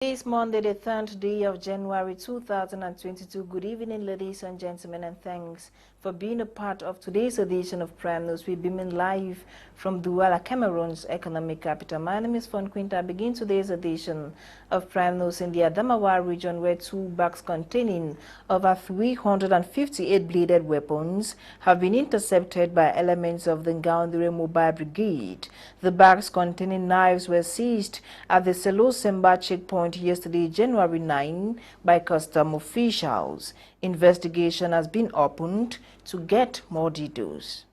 This Monday, the 3rd day of January 2022. Good evening, ladies and gentlemen, and thanks for being a part of today's edition of Prime News. We're beaming live from Douala, Cameroon's economic capital. My name is Quinter. I begin today's edition of Prime News in the Adamawa region, where 2 bags containing over 358 bladed weapons have been intercepted by elements of the Ngaoundere Mobile Brigade. The bags containing knives were seized at the Selo Semba checkpoint yesterday, January 9, by custom officials. Investigation has been opened to get more details.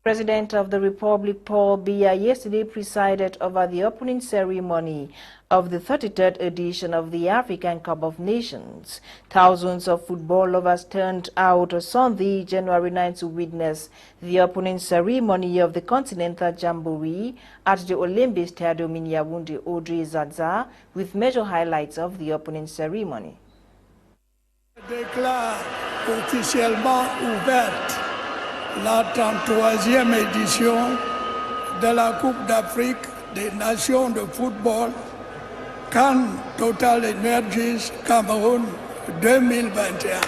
President of the Republic, Paul Biya, yesterday presided over the opening ceremony of the 33rd edition of the African Cup of Nations. Thousands of football lovers turned out on Sunday, January 9, to witness the opening ceremony of the Continental Jamboree at the Olympic Stadium in Yaoundé, Audrey Zaza, with major highlights of the opening ceremony. Je déclare officiellement ouverte la 33e édition de la Coupe d'Afrique des Nations de football CAN Total Energies Cameroun 2021.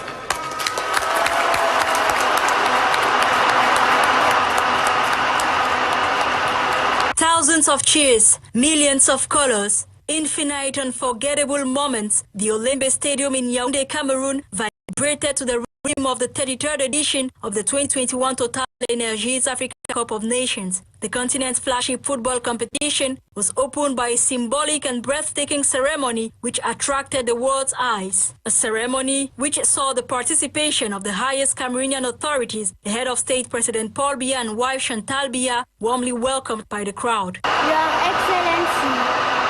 Thousands of cheers, millions of colors, infinite unforgettable moments. The Olympic Stadium in Yaoundé, Cameroon vibrated to the rhythm of the 33rd edition of the 2021 Total Energies Africa Cup of Nations. The continent's flagship football competition was opened by a symbolic and breathtaking ceremony which attracted the world's eyes. A ceremony which saw the participation of the highest Cameroonian authorities, the head of state President Paul Biya and wife Chantal Biya, warmly welcomed by the crowd. Your Excellency,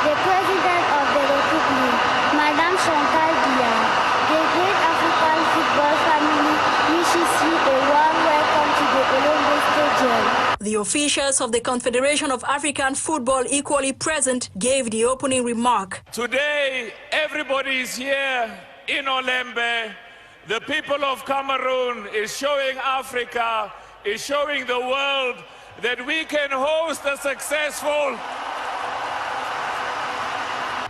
the President of the Republic, Madame Chantal Biya, the great African football family wishes you a warm welcome to the Olympic Stadium. The officials of the Confederation of African Football, equally present, gave the opening remark. Today, everybody is here in Olembe. The people of Cameroon is showing Africa, is showing the world that we can host a successful.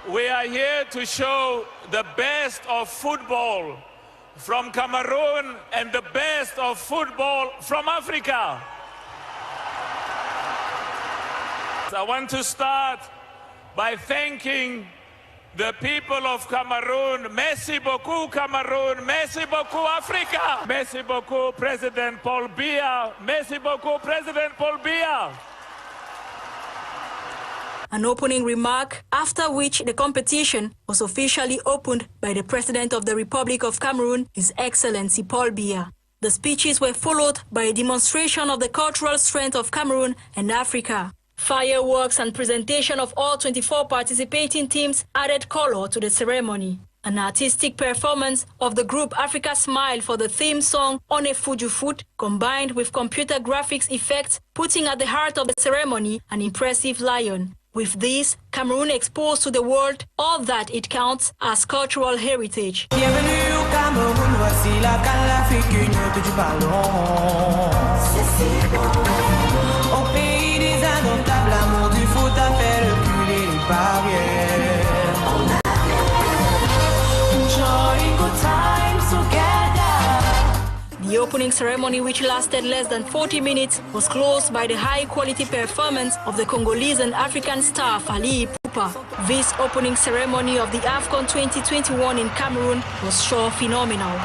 We are here to show the best of football from Cameroon and the best of football from Africa. I want to start by thanking the people of Cameroon. Merci beaucoup, Cameroon. Merci beaucoup, Africa. Merci beaucoup, President Paul Biya. Merci beaucoup, President Paul Biya. An opening remark, after which the competition was officially opened by the President of the Republic of Cameroon, His Excellency Paul Biya. The speeches were followed by a demonstration of the cultural strength of Cameroon and Africa. Fireworks and presentation of all 24 participating teams added color to the ceremony. An artistic performance of the group Africa Smile for the theme song On a Fuju Foot, combined with computer graphics effects, putting at the heart of the ceremony an impressive lion. With this, Cameroon exposed to the world all that it counts as cultural heritage. Bienvenue au Cameroun, voici la canne l'Afrique unie que tu parles. C'est bon. Au pays des indomptables, l'amour du foot a fait reculer les barrières. On a enjoying good times together. The opening ceremony, which lasted less than 40 minutes, was closed by the high-quality performance of the Congolese and African star Ali Pupa. This opening ceremony of the AFCON 2021 in Cameroon was sure phenomenal.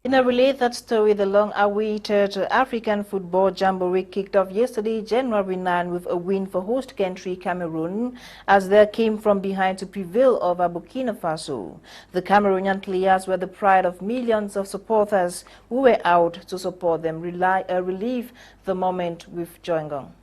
In a related story, the long-awaited African Football Jamboree kicked off yesterday, January 9, with a win for host country Cameroon, as they came from behind to prevail over Burkina Faso. The Cameroonian players were the pride of millions of supporters who were out to support them. Relieve the moment with Joingang.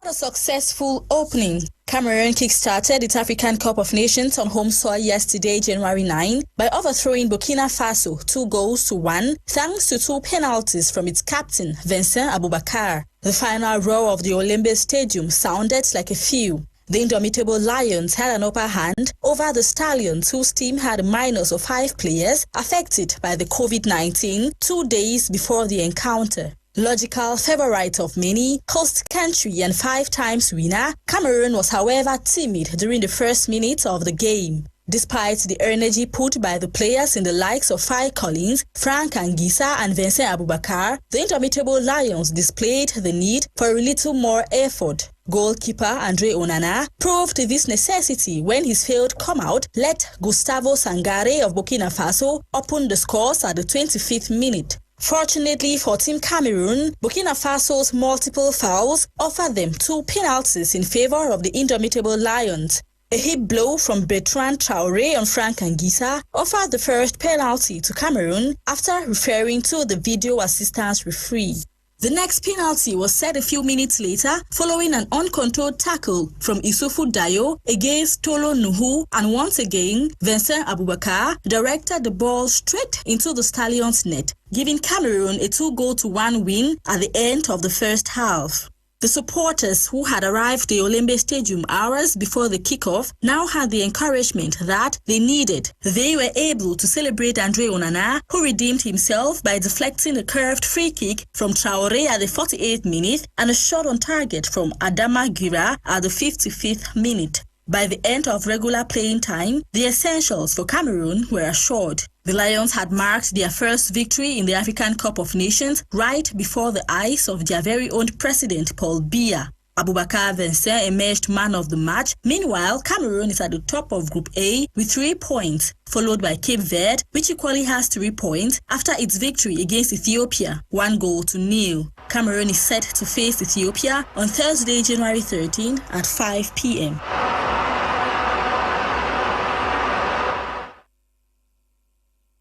A successful opening. Cameroon kick-started its African Cup of Nations on home soil yesterday, January 9, by overthrowing Burkina Faso 2-1, thanks to 2 penalties from its captain, Vincent Aboubakar. The final roar of the Olympic Stadium sounded like a few. The indomitable Lions had an upper hand over the Stallions, whose team had a minus of 5 players affected by the COVID-19 2 days before the encounter. Logical favorite of many, host country and 5 times winner, Cameroon was however timid during the first minute of the game. Despite the energy put by the players in the likes of Fai Collins, Frank Anguissa and Vincent Aboubakar, the indomitable Lions displayed the need for a little more effort. Goalkeeper Andre Onana proved this necessity when his failed come-out let Gustavo Sangare of Burkina Faso open the scores at the 25th minute. Fortunately for Team Cameroon, Burkina Faso's multiple fouls offered them 2 penalties in favor of the indomitable Lions. A hip blow from Bertrand Traoré on Frank Anguissa offered the first penalty to Cameroon after referring to the video assistance referee. The next penalty was set a few minutes later following an uncontrolled tackle from Issoufou Dayo against Tolo Nuhu, and once again, Vincent Aboubakar directed the ball straight into the Stallions' net, giving Cameroon a 2-1 win at the end of the first half. The supporters who had arrived at the Olembe Stadium hours before the kickoff now had the encouragement that they needed. They were able to celebrate Andre Onana, who redeemed himself by deflecting a curved free kick from Traoré at the 48th minute and a shot on target from Adama Gira at the 55th minute. By the end of regular playing time, the essentials for Cameroon were assured. The Lions had marked their first victory in the African Cup of Nations right before the eyes of their very own president, Paul Biya. Aboubakar Vincent emerged man of the match. Meanwhile, Cameroon is at the top of Group A with 3 points, followed by Cape Verde, which equally has 3 points after its victory against Ethiopia, 1-0. Cameroon is set to face Ethiopia on Thursday, January 13 at 5 p.m.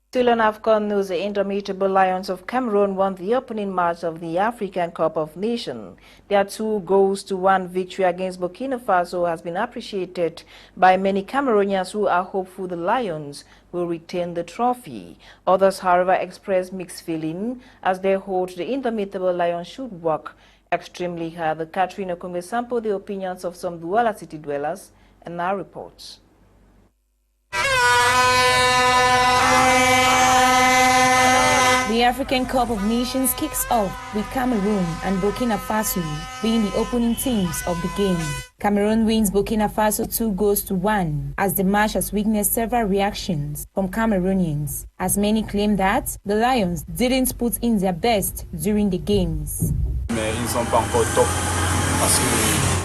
Still on AFCON news, the indomitable Lions of Cameroon won the opening match of the African Cup of Nations. Their 2-1 victory against Burkina Faso has been appreciated by many Cameroonians who are hopeful the Lions will retain the trophy. Others, however, expressed mixed feeling as they hold the indomitable Lions should work extremely hard. The Catherine Okongwe sampled the opinions of some Douala city dwellers and now reports. The African Cup of Nations kicks off with Cameroon and Burkina Faso being the opening teams of the game. Cameroon wins Burkina Faso 2-1 as the match has witnessed several reactions from Cameroonians, as many claim that the Lions didn't put in their best during the games.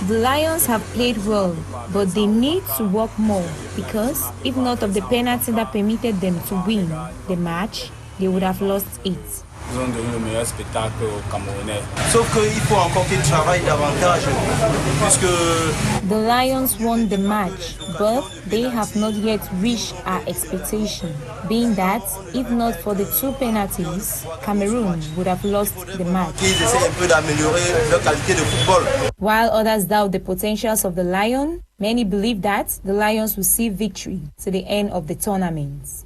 The Lions have played well, but they need to work more because if not of the penalty that permitted them to win the match, they would have lost it. Ils ont donné le meilleur spectacle aux Camerounais. Sauf qu'il faut encore qu'ils travaillent davantage, puisque the Lions won the match, but they have not yet reached our expectation, being that if not for the 2 penalties, Cameroon would have lost the match. Ils essaient un peu d'améliorer leur qualité de football. While others doubt the potentials of the Lion, many believe that the Lions will see victory to the end of the tournament.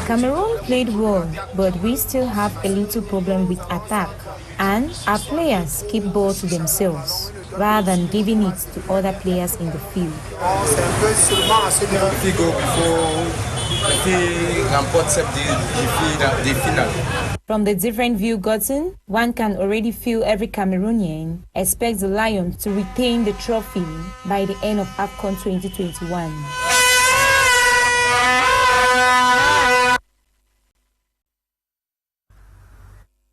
Cameroon played well, but we still have a little problem with attack, and our players keep ball to themselves rather than giving it to other players in the field. From the different view gotten, one can already feel every Cameroonian expects the Lions to retain the trophy by the end of AFCON 2021.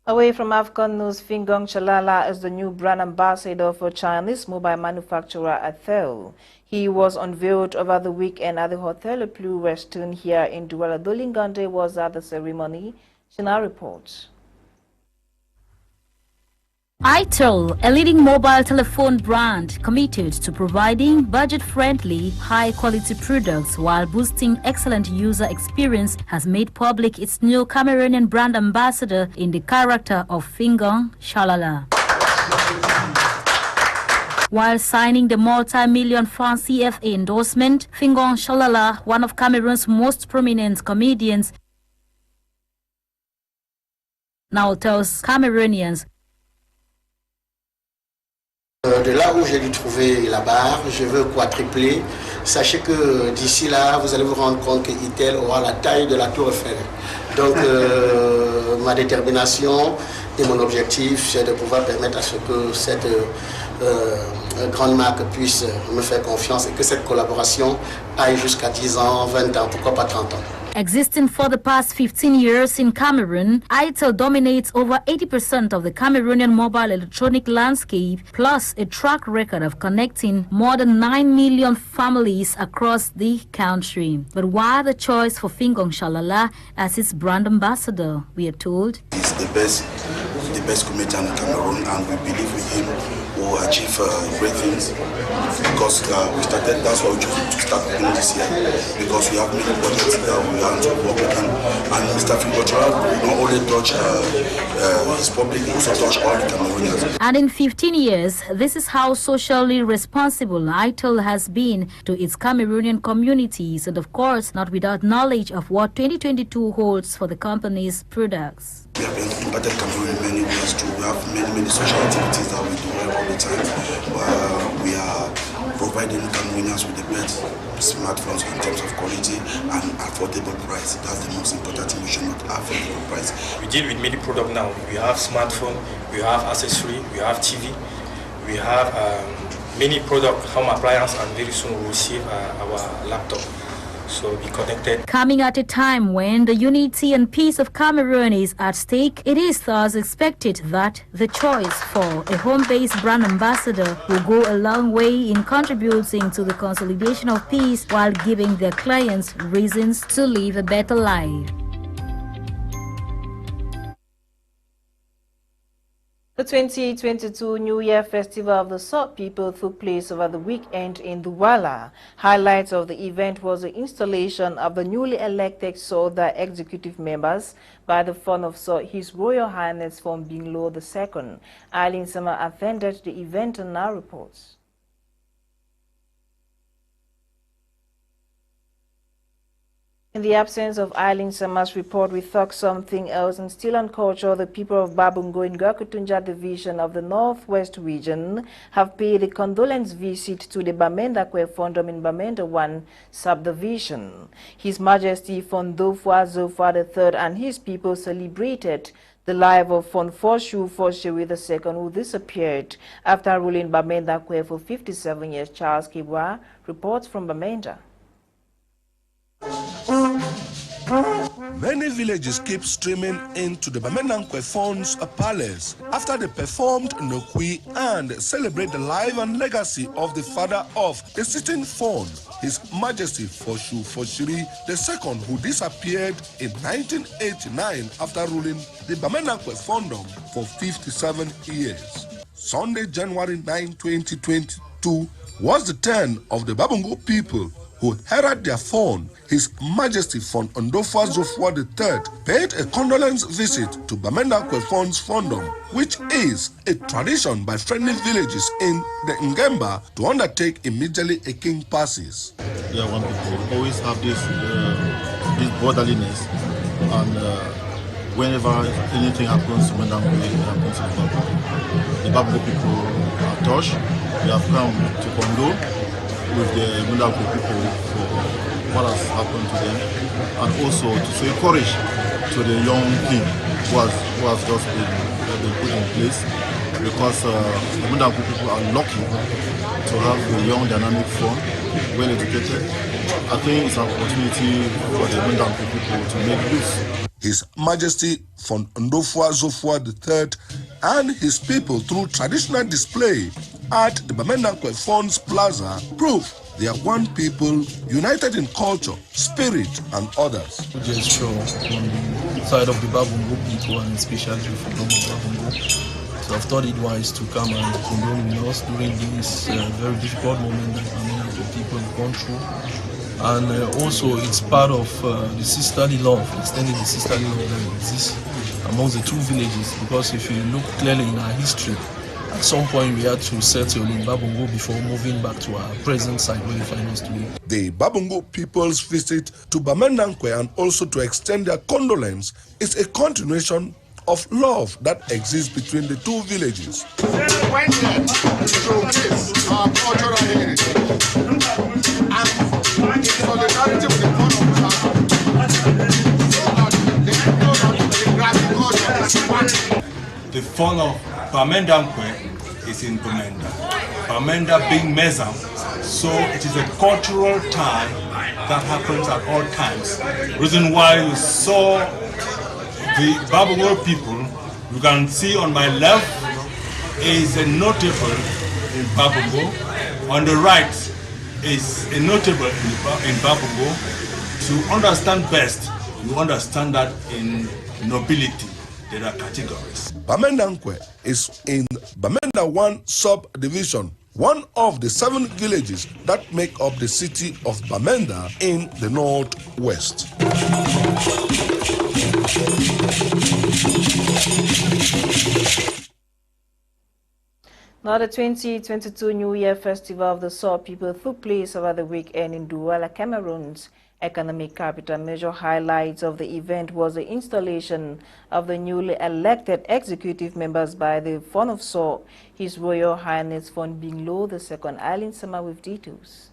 Away from AFCON news, Fingong Chalala is the new brand ambassador for Chinese mobile manufacturer Athel. He was unveiled over the weekend at the Hotel Le Plus Western here in Douala. Nolinga was at the ceremony. She now reports. Itel, a leading mobile telephone brand committed to providing budget-friendly, high-quality products while boosting excellent user experience, has made public its new Cameroonian brand ambassador in the character of Fingong Chalala. While signing the multi-million franc CFA endorsement, Fingong Chalala, one of Cameroon's most prominent comedians, now tells Cameroonians, de là où j'ai dû trouver la barre, je veux quadrupler. Sachez que d'ici là, vous allez vous rendre compte que Itel aura la taille de la Tour Eiffel. Donc ma détermination et mon objectif, c'est de pouvoir permettre à ce que cette grande marque puisse me faire confiance et que cette collaboration aille jusqu'à 10 ans, 20 ans, pourquoi pas 30 ans. Existing for the past 15 years in Cameroon, ITEL dominates over 80% of the Cameroonian mobile electronic landscape, plus a track record of connecting more than 9 million families across the country. But why the choice for Fingong Shalala as its brand ambassador, we are told? He's the best comedian in Cameroon, and we believe with him will achieve great things, because we started, that's why we chose to start working this year, because we have many projects that we want to work with him. And Mr. Fingong will not only touch his public, he also touch all the Cameroonians. And in 15 years, this is how socially responsible ITEL has been to its Cameroonian communities, and of course not without knowledge of what 2022 holds for the company's products. We have impacted Cameroon in many ways too. We have many social activities that we do all the time. We are providing Cameroonians with the best smartphones in terms of quality and affordable price. That's the most important thing. We should not have affordable price. We deal with many products now. We have smartphone, we have accessory, we have TV, we have many products, home appliance, and very soon we will receive our laptop. So be connected. Coming at a time when the unity and peace of Cameroon is at stake, it is thus expected that the choice for a home-based brand ambassador will go a long way in contributing to the consolidation of peace while giving their clients reasons to live a better life. The 2022 New Year Festival of the Salt People took place over the weekend in Douala. Highlights of the event was the installation of the newly elected Solda executive members by the Fon of Salt, His Royal Highness Fon Binglo II. Eileen Sama attended the event and now reports. In the absence of Eileen Sama's report, we thought something else. And still on culture, the people of Babungo in Gakutunja division of the Northwest region have paid a condolence visit to the Bamenda Kwefondom in Bamenda 1 subdivision. His Majesty Fon Dofwa Zofwa III and his people celebrated the life of Fon Foshu Foshewe II, who disappeared after ruling Bamenda Kwe for 57 years. Charles Kibwa reports from Bamenda. Many villages keep streaming into the Bamendankwe Fon's palace after they performed Nokwi and celebrate the life and legacy of the father of the sitting Fon, His Majesty Foshu Foshiri II, who disappeared in 1989 after ruling the Bamendankwe Fondom for 57 years. Sunday, January 9, 2022 was the turn of the Babungo people who heralded their Fon, His Majesty Fon Ondofa Zofwa III, paid a condolence visit to Bamenda Kwefon's Fondom, which is a tradition by friendly villages in the Ngemba to undertake immediately a king passes. Yeah, one people always have this brotherliness, and whenever anything happens, when it happens to the Babungo people are touched. They have come to condole with the Mundaku people for what has happened to them, and also to show courage to the young king who has just been put in place, because the Mundaku people are lucky to have a young dynamic Fon, well educated. I think it's an opportunity for the Mundaku people to make use. His Majesty Fon Ndofwa Zofwa III and his people, through traditional display at the Bamendankwe Fon's Plaza, prove they are one people united in culture, spirit, and others. Gesture on the side of the Babungo people, and especially for the Babungo. So I've thought it wise to come and condole with us during this very difficult moment that Bamendankwe people have gone through. And also it's part of the sisterly love, extending the sisterly love that exists amongst the two villages, because if you look clearly in our history, at some point we had to settle in Babungo before moving back to our present site where we find us today. The Babungo people's visit to Bamendankwe and also to extend their condolence is a continuation of love that exists between the two villages. When showcase our cultural heritage and in solidarity with the Fon of China, so that the fun of Bamendankwe is in Bamenda. Bamenda being Mezam, so it is a cultural tie that happens at all times. Reason why you saw the Babongo people, you can see on my left is a notable in Babongo. On the right is a notable in Babongo. To understand best, you understand that in nobility there are categories. Bamendankwe is in Bamenda 1 subdivision, one of the 7 villages that make up the city of Bamenda in the northwest. Now, the 2022 New Year Festival of the Saw People took place over the weekend in Douala, Cameroon's economic capital. Major highlights of the event was the installation of the newly elected executive members by the Fon of Saw, His Royal Highness Fon Binglo II. Eileen Sama with details.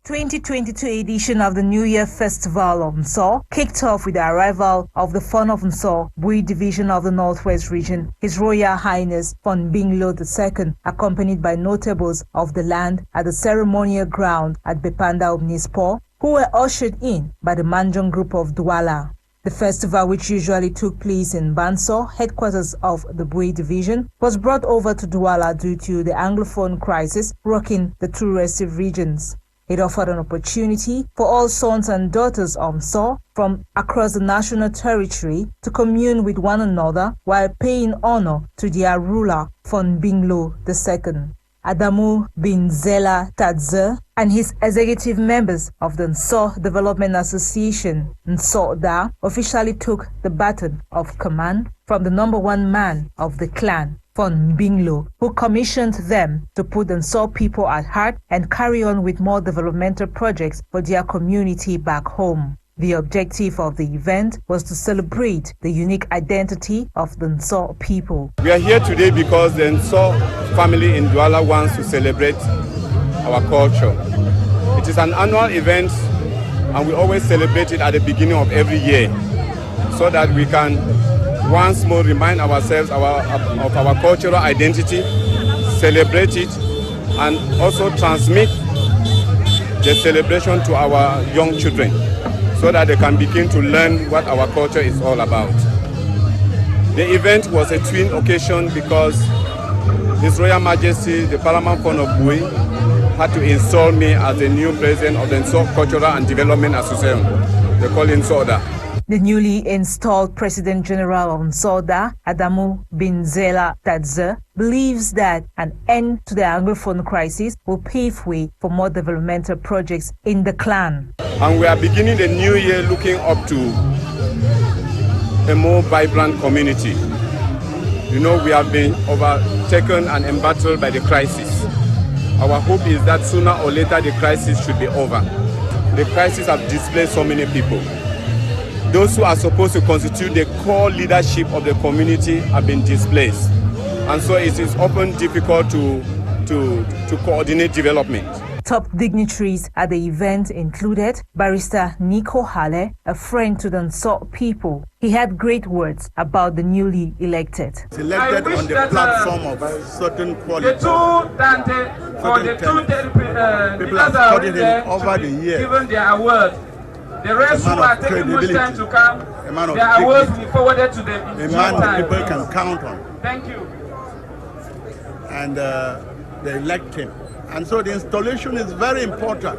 2022 edition of the New Year Festival of Nso kicked off with the arrival of the Fon of Nso, Bui Division of the Northwest Region, His Royal Highness Fon Binglo II, accompanied by notables of the land at the ceremonial ground at Bepanda Omnispo, who were ushered in by the Manjong Group of Douala. The festival, which usually took place in Banso, headquarters of the Bui Division, was brought over to Douala due to the Anglophone crisis rocking the two restive regions. It offered an opportunity for all sons and daughters of Nso from across the national territory to commune with one another while paying honor to their ruler, Fon Binglo II. Adamu bin Zela Tadze and his executive members of the Nso Development Association, Nsoda, officially took the baton of command from the #1 man of the clan, Fon Binglo, who commissioned them to put the Nso people at heart and carry on with more developmental projects for their community back home. The objective of the event was to celebrate the unique identity of the Nso people. We are here today because the Nso family in Douala wants to celebrate our culture. It is an annual event and we always celebrate it at the beginning of every year so that we can once more remind ourselves of our cultural identity, celebrate it, and also transmit the celebration to our young children so that they can begin to learn what our culture is all about. The event was a twin occasion because His Royal Majesty, the Paramount Fon of Bui, had to install me as the new president of the Nso Cultural and Development Association. They call it Nsoda. The newly installed President General of Nsoda, Adamu bin Zela Tadze, believes that an end to the Anglophone crisis will pave way for more developmental projects in the clan. And we are beginning the new year looking up to a more vibrant community. You know, we have been overtaken and embattled by the crisis. Our hope is that sooner or later the crisis should be over. The crisis has displaced so many people. Those who are supposed to constitute the core leadership of the community have been displaced. And so it is often difficult to coordinate development. Top dignitaries at the event included Barrister Nico Hale, a friend to the Nso people. He had great words about the newly elected. Selected on the platform of certain qualities. People have studied him over the years. Given their award. The rest who are taking much time to come, their awards will be forwarded to them in a man that people can count on. Thank you. And they elect him. And so the installation is very important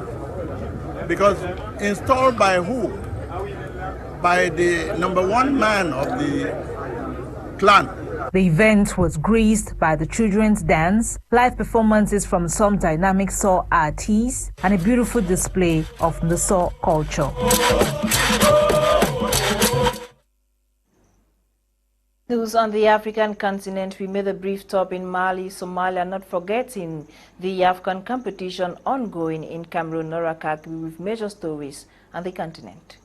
because installed by who? By the #1 man of the clan. The event was graced by the children's dance, live performances from some dynamic Saw artists, and a beautiful display of the Saw culture. News on the African continent. We made a brief stop in Mali, Somalia, not forgetting the African competition ongoing in Cameroon, Norakak, with major stories on the continent.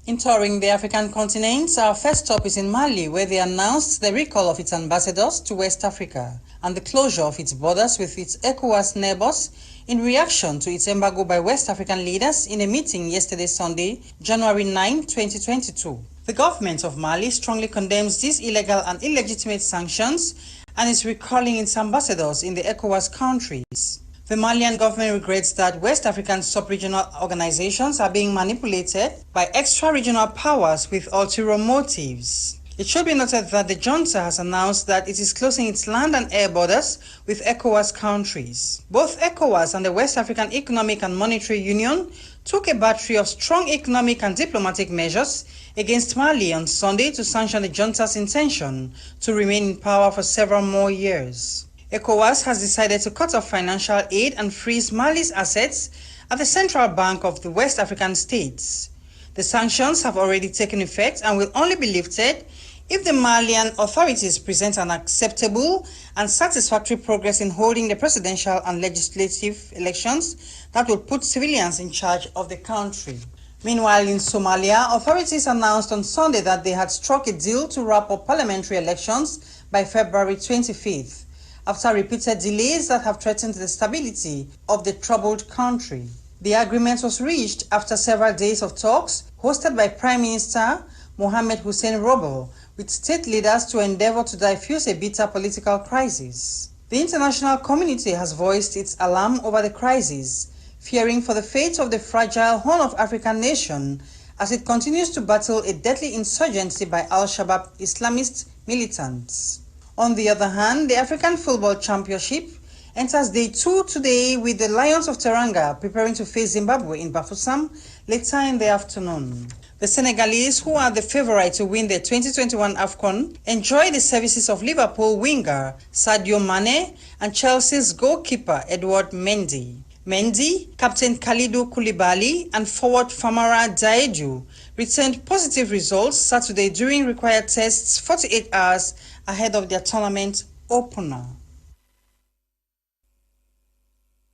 In touring the African continent, our first stop is in Mali, where they announced the recall of its ambassadors to West Africa and the closure of its borders with its ECOWAS neighbors in reaction to its embargo by West African leaders in a meeting yesterday, Sunday, January 9, 2022. The government of Mali strongly condemns these illegal and illegitimate sanctions and is recalling its ambassadors in the ECOWAS countries. The Malian government regrets that West African sub-regional organizations are being manipulated by extra-regional powers with ulterior motives. It should be noted that the junta has announced that it is closing its land and air borders with ECOWAS countries. Both ECOWAS and the West African Economic and Monetary Union took a battery of strong economic and diplomatic measures against Mali on Sunday to sanction the junta's intention to remain in power for several more years. ECOWAS has decided to cut off financial aid and freeze Mali's assets at the Central Bank of the West African states. The sanctions have already taken effect and will only be lifted if the Malian authorities present an acceptable and satisfactory progress in holding the presidential and legislative elections that will put civilians in charge of the country. Meanwhile, in Somalia, authorities announced on Sunday that they had struck a deal to wrap up parliamentary elections by February 25th, after repeated delays that have threatened the stability of the troubled country. The agreement was reached after several days of talks hosted by Prime Minister Mohamed Hussein Roble with state leaders to endeavor to diffuse a bitter political crisis. The international community has voiced its alarm over the crisis, fearing for the fate of the fragile Horn of African nation as it continues to battle a deadly insurgency by Al-Shabaab Islamist militants. On the other hand, the African Football Championship enters day 2 today with the Lions of Teranga preparing to face Zimbabwe in Bafoussam later in the afternoon. The Senegalese, who are the favourite to win the 2021 AFCON, enjoy the services of Liverpool winger Sadio Mane and Chelsea's goalkeeper Edouard Mendy. Mendy, Captain Kalidou Koulibaly and forward Famara Diédhiou returned positive results Saturday during required tests 48 hours ahead of their tournament opener.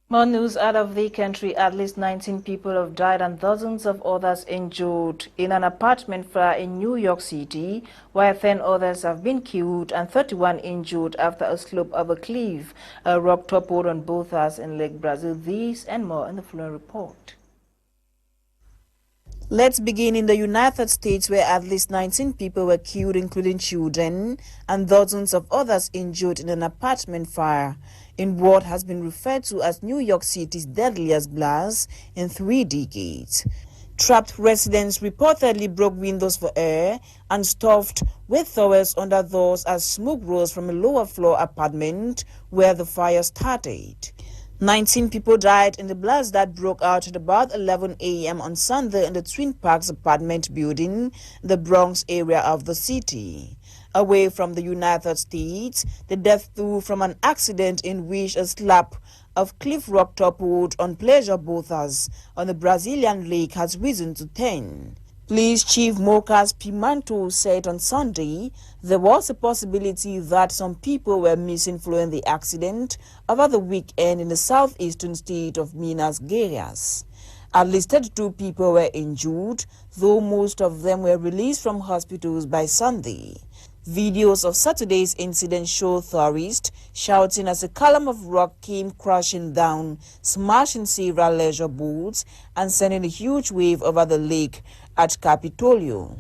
More news out of the country. At least 19 people have died and dozens of others injured in an apartment fire in New York City, while 10 others have been killed and 31 injured after a slope of a cliff. A rock toppled on both sides in Lake Brazil. These and more in the following report. Let's begin in the United States, where at least 19 people were killed, including children, and dozens of others injured in an apartment fire in what has been referred to as New York City's deadliest blast in 3 decades. Trapped residents reportedly broke windows for air and stuffed with towels under doors as smoke rose from a lower floor apartment where the fire started. 19 people died in the blast that broke out at about 11 a.m. on Sunday in the Twin Parks apartment building, the Bronx area of the city. Away from the United States, the death toll from an accident in which a slab of cliff rock toppled on pleasure boaters on the Brazilian lake has risen to 10. Police Chief Mocas Pimanto said on Sunday there was a possibility that some people were missing following the accident over the weekend in the southeastern state of Minas Gerais. At least 32 people were injured, though most of them were released from hospitals by Sunday. Videos of Saturday's incident show tourists shouting as a column of rock came crashing down, smashing several leisure boats and sending a huge wave over the lake at Capitolio.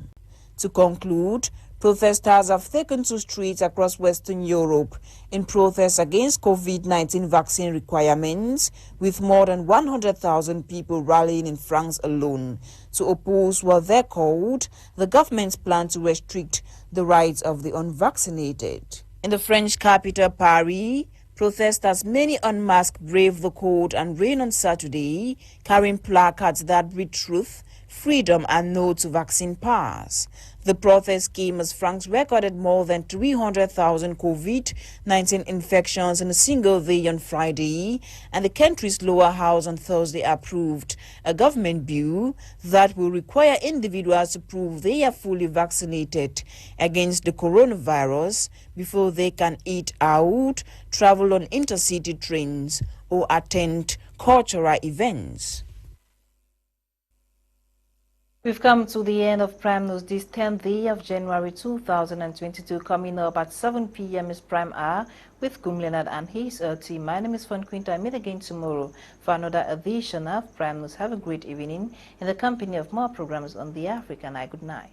To conclude, protesters have taken to streets across Western Europe in protest against COVID-19 vaccine requirements, with more than 100,000 people rallying in France alone to oppose what they called the government's plan to restrict the rights of the unvaccinated. In the French capital, Paris, protesters, many unmasked, braved the cold and rain on Saturday, carrying placards that read truth, freedom and no to vaccine pass. The protest came as France recorded more than 300,000 COVID-19 infections in a single day on Friday, and the country's lower house on Thursday approved a government bill that will require individuals to prove they are fully vaccinated against the coronavirus before they can eat out, travel on intercity trains, or attend cultural events. We've come to the end of Prime News this 10th day of January 2022. Coming up at 7 p.m. is Prime Hour with Leonard and his team. My name is Quinter. I meet again tomorrow for another edition of Prime News. Have a great evening in the company of more programs on the African Eye. Good night.